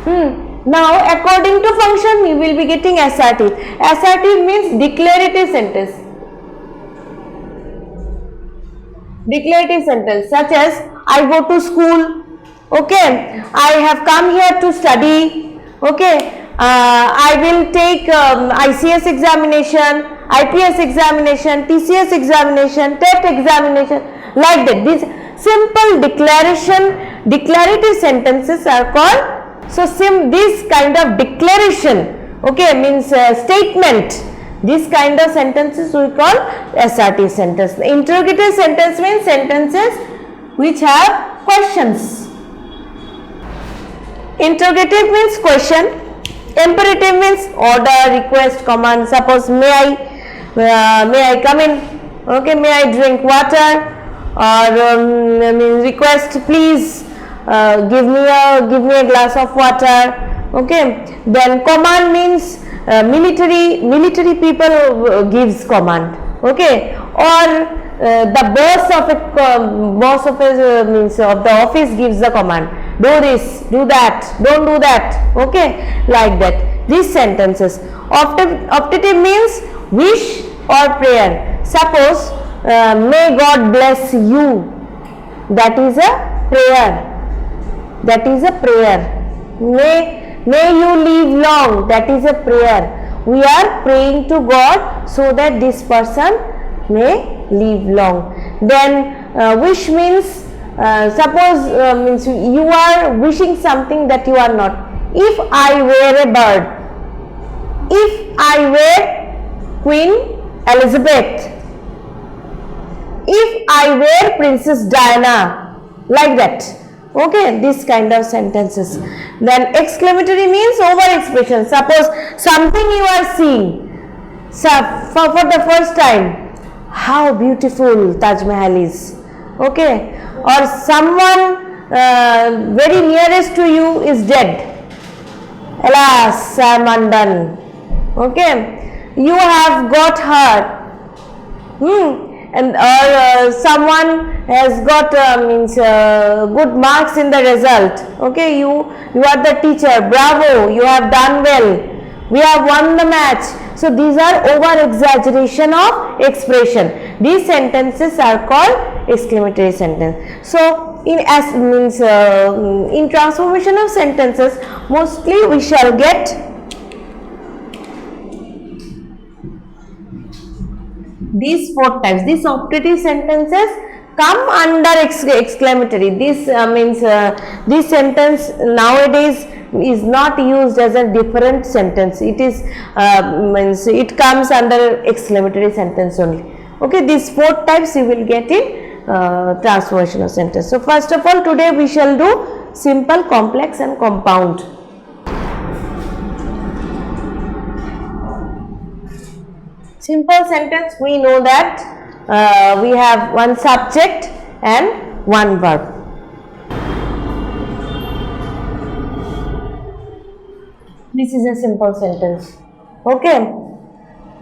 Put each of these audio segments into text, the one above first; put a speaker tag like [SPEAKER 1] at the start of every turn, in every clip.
[SPEAKER 1] Now, according to function, you will be getting assertive. Assertive means declarative sentence. Declarative sentence such as I go to school. Okay, I have come here to study. Okay, I will take ICS examination, IPS examination, TCS examination, TET examination, like that. These simple declarative sentences are called. So, this kind of declaration, okay, means statement. This kind of sentences we call assertive sentence. Interrogative sentence means sentences which have questions. Interrogative means question. Imperative means order, request, command. Suppose may I come in? Okay, may I drink water? Or request, please give me a glass of water. Okay, then command means military people gives command. Okay, or the boss of the office gives the command, do this, do that, don't do that. Okay, like that. These sentences. Optative means wish or prayer. Suppose may God bless you, that is a prayer. That is a prayer. May you live long, that is a prayer. We are praying to God so that this person may live long. Then wish means suppose you are wishing something that you are not. If I were a bird, if I were Queen Elizabeth, if I were Princess Diana, like that. Okay, this kind of sentences. Then exclamatory means over expression. Suppose something you are seeing for the first time, how beautiful Taj Mahal is. Okay, or someone very nearest to you is dead. Alas, I am undone. Okay, you have got hurt. And or someone has got good marks in the result. Okay, you are the teacher, bravo, you have done well, we have won the match. So these are over exaggeration of expression. These sentences are called exclamatory sentence. So in transformation of sentences, mostly we shall get these 4 types. These optative sentences come under exclamatory. This this sentence nowadays is not used as a different sentence. It is it comes under exclamatory sentence only. Okay, these 4 types you will get in transformation of sentence. So first of all, today we shall do simple, complex and compound. Simple sentence, we know that we have one subject and one verb. This is a simple sentence. Okay,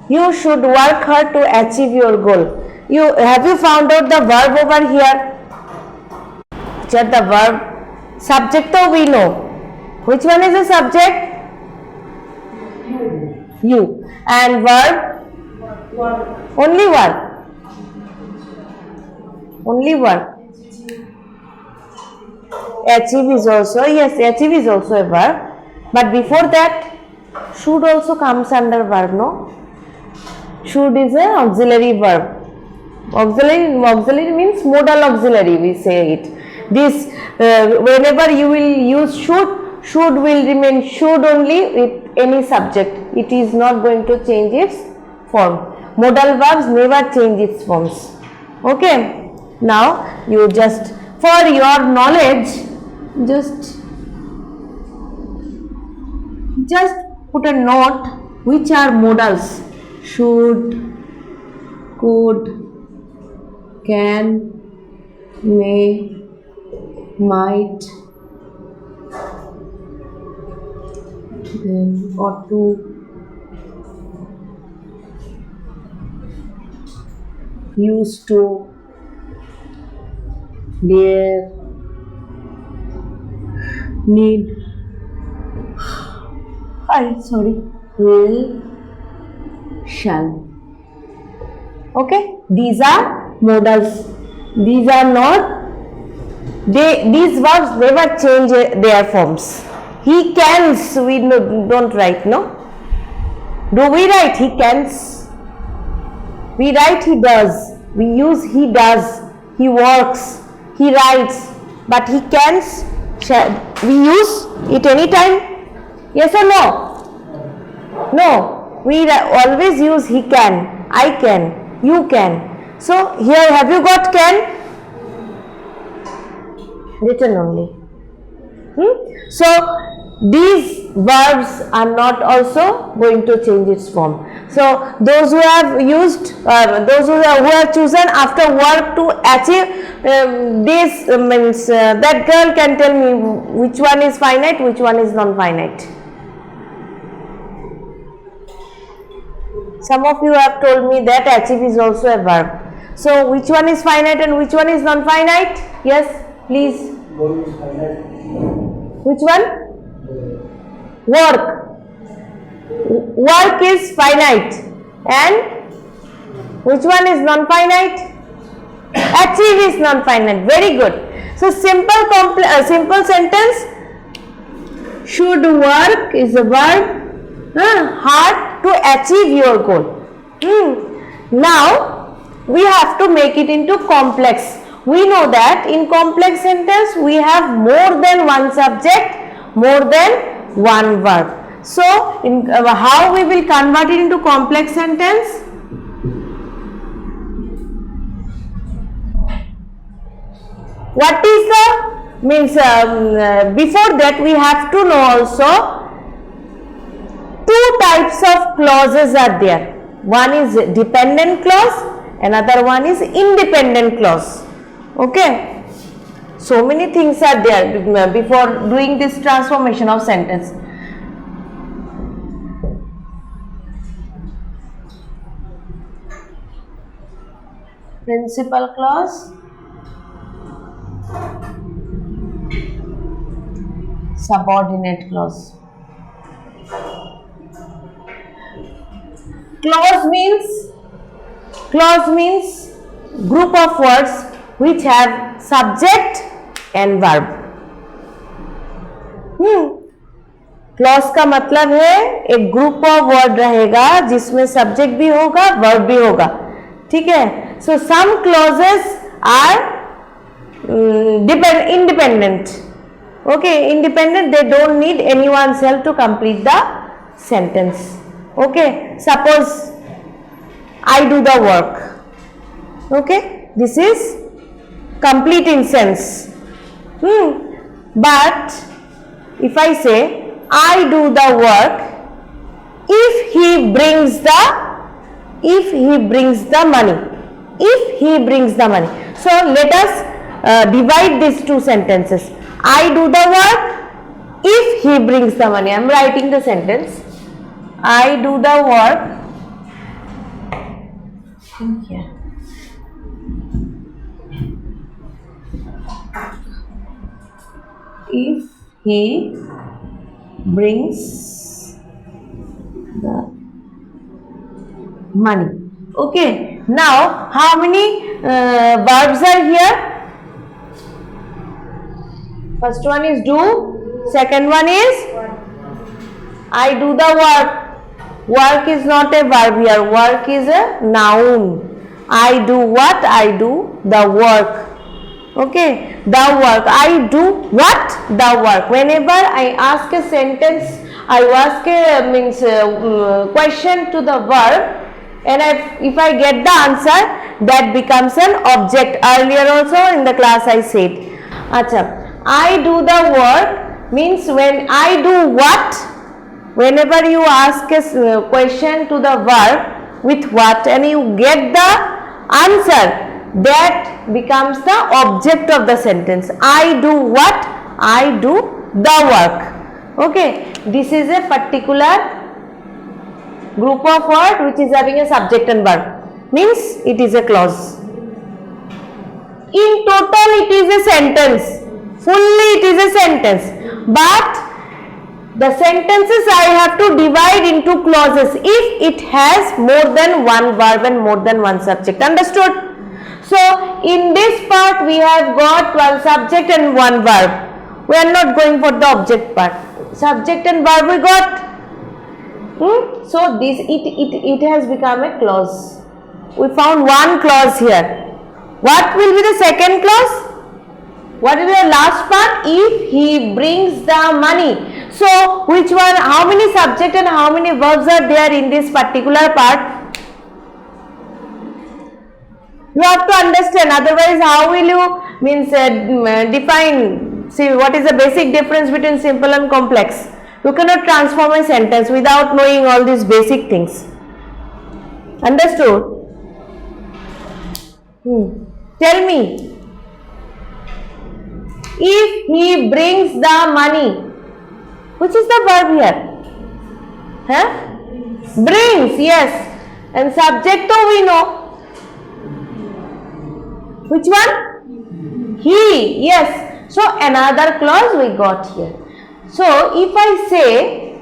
[SPEAKER 1] you should work hard to achieve your goal. Have you found out the verb over here? Just the verb. Subject though we know. Which one is the subject? You. And verb? Only one. Only one. Achieve is also, yes, achieve is also a verb. But before that, should also comes under verb, no? Should is an auxiliary verb. Auxiliary means modal auxiliary, we say it. This, whenever you will use should will remain should only with any subject. It is not going to change its form. Modal verbs never change its forms. Okay. Now you just, for your knowledge, just put a note which are modals. Should, could, can, may, might, then ought to, used to, dare, need, sorry, will, shall. Okay, these are modals. These are not, these verbs never change their forms. He cans, we don't write, no? Do we write he cans? We write he does. We use he does. He works. He writes. But he cans, we use it anytime? Yes or no? No. We always use he can, I can, you can. So here have you got can? Written only. So these verbs are not also going to change its form. So those who have used, those who have chosen after work to achieve this means that girl can tell me which one is finite, which one is non-finite. Some of you have told me that achieve is also a verb. So which one is finite and which one is non-finite? Yes, please. Which one? Work. Work is finite. And which one is non-finite? Achieve is non-finite. Very good. So simple sentence. Should work is a verb. Hard to achieve your goal. Now we have to make it into complex. We know that in complex sentence we have more than one subject, more than one verb. So how we will convert it into complex sentence? What is the means? Before that we have to know also two types of clauses are there. One is dependent clause, another one is independent clause. Okay, so many things are there before doing this transformation of sentence. Principal clause, subordinate clause. Clause means group of words which have subject and verb. Clause का मतलब है एक group of word रहेगा जिसमें subject भी होगा, verb भी होगा. ठीक है. So some clauses are independent. Okay, independent, they don't need anyone's help to complete the sentence. Okay, suppose I do the work. Okay, this is completing sense. But if I say I do the work if he brings the money. So let us divide these two sentences. I do the work if he brings the money. I am writing the sentence. I do the work here. If he brings the money. Okay. Now, how many verbs are here? First one is do. Second one is I do the work. Work is not a verb here. Work is a noun. I do what? I do the work. Okay, the work. I do what? The work. Whenever I ask a sentence, I ask a question to the verb, and if I get the answer, that becomes an object. Earlier also in the class I said. Acha, I do the work means when I do what? Whenever you ask a question to the verb with what and you get the answer, that becomes the object of the sentence. I do what? I do the work. Okay, this is a particular group of words which is having a subject and verb, means it is a clause. In total it is a sentence, fully it is a sentence, but The sentences I have to divide into clauses if it has more than one verb and more than one subject. Understood? So in this part we have got one subject and one verb. We are not going for the object part. Subject and verb we got. So this it has become a clause. We found one clause here. What will be the second clause? What is the last part? If he brings the money. So which one? How many subject and how many verbs are there in this particular part? You have to understand. Otherwise, how will you define? See, what is the basic difference between simple and complex? You cannot transform a sentence without knowing all these basic things. Understood? Tell me. If he brings the money, which is the verb here? Brings, yes. And subject we know. Which one? He, yes. So another clause we got here. So if I say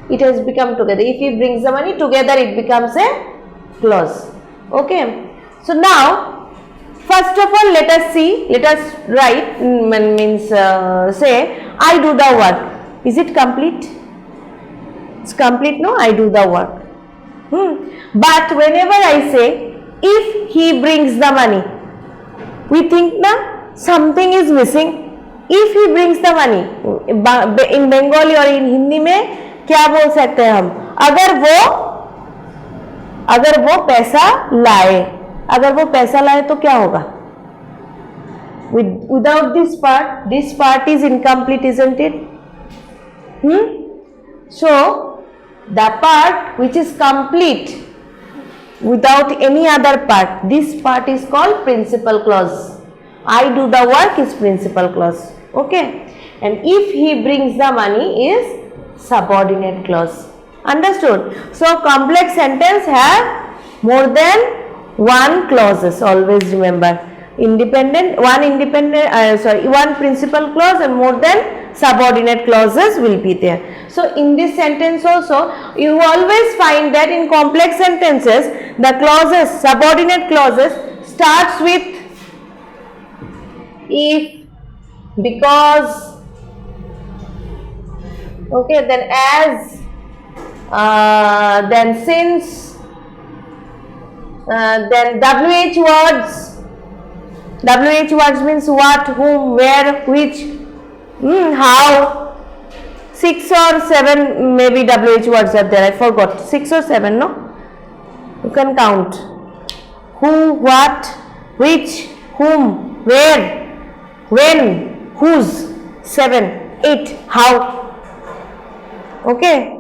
[SPEAKER 1] it has become together, if he brings the money together, it becomes a clause. Okay. So now, first of all, let us see, let us write, say, I do the work. Is it complete? It's complete, no? I do the work. But whenever I say, if he brings the money, we think na something is missing. If he brings the money, in Bengali or in Hindi में क्या बोल सकते हैं हम? अगर वो पैसा लाए, अगर वो पैसा लाए तो क्या होगा? Without this part is incomplete, isn't it? So the part which is complete without any other part, this part is called principal clause. I do the work is principal clause. Okay, and if he brings the money is subordinate clause. Understood? So complex sentence have more than one clauses. Always remember, one principal clause and more than subordinate clauses will be there. So in this sentence also, you always find that in complex sentences, the clauses, subordinate clauses starts with if, because, okay, then as, then since, then WH words. WH words means what, whom, where, which, how. 6 or 7 maybe WH words are there. I forgot. 6 or 7, no? You can count. Who, what, which, whom, where, when, whose. 7, 8, how. Okay.